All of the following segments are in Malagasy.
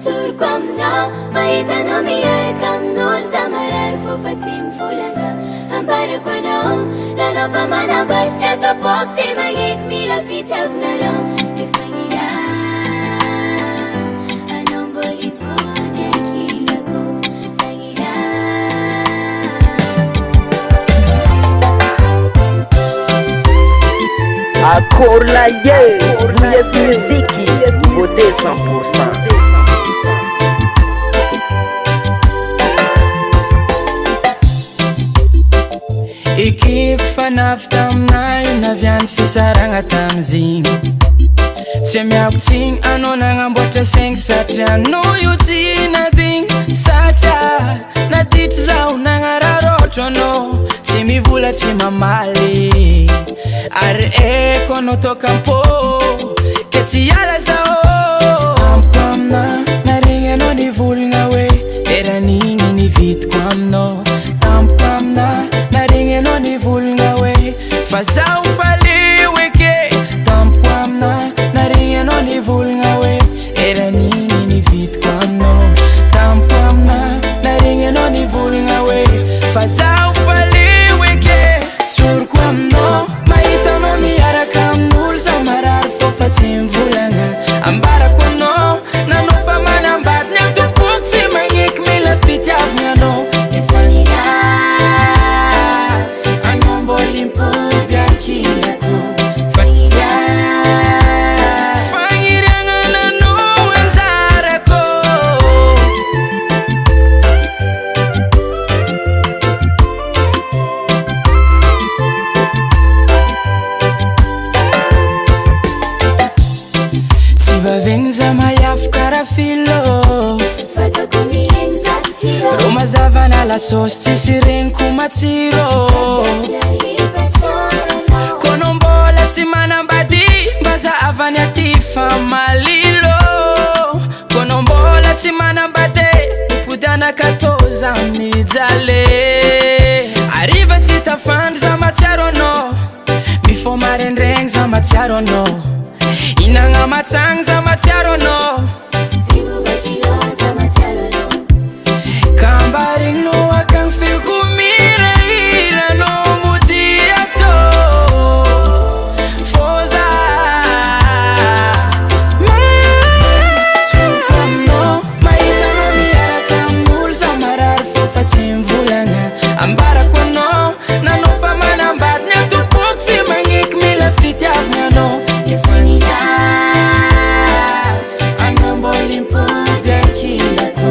Surquamna, maitana miyarkam nur zamarar fufatim fulana. Ambara kwano, lano famana bar, eto pokti magik mila fitavnalo. Ifangila, anomboli po dekilako. Fangila. Accord la yes musique, nouveauté 100%. Ikiko fanavy taminay naviany fisaragna tamizigny tsy miako tsigny anao nagnamboatra saigny satria anao io tsy nadigny satria naditry zaho nagnararotro anao tsy mivola tsy mamaly ary eko anao tokampô ke tsy hiala zaho amiko amina naregny anao nivolagna hoe eran'igny nivitiko aminao tampoko amina naregny anao nivolagna hoe fa zaho faly weke tampoko amina naregny anao nivolagna hoe eran'igny nivitiko aminao tampoko amina naregny anao nivolagna hoe fa zaho faly weke soroko aminao mahita anao miaraka amin'olo za marary fô fa tsy mivolagna ambarako anao nanao fa manambady ny atokoko tsy magneky mila fitiavagna anao mazavana la sauce tsisy regniko matsiro kono mbola tsy manambady mba zahavany aty fa malilo kono mbola tsy manambady mipody anakatoza mijale ariva tsy tafandry za matsiaro anao mifô marendregny za matsiaro anao inagna matsagny za matsiaro anao kambaring no akang fiku mira ira no mudiato foza ma surpamno maita no miaraka mul samarar fo fatim vulanga ambara kwano na no famana badnya tu putsi mangik mila fitiavna no ifanila anamboli podekilako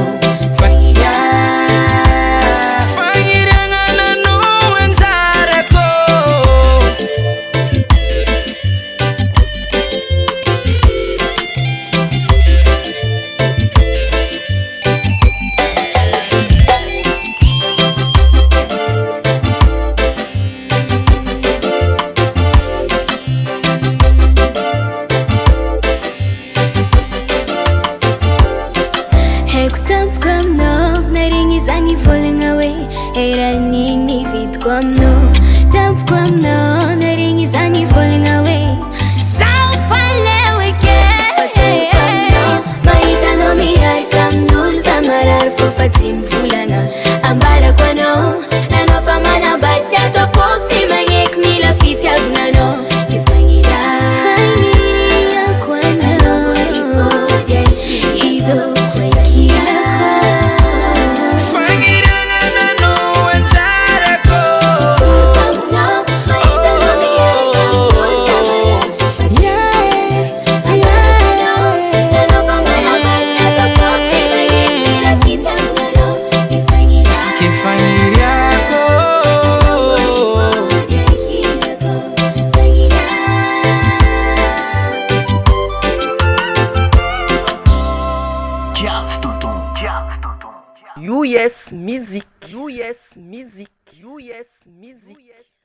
US musique.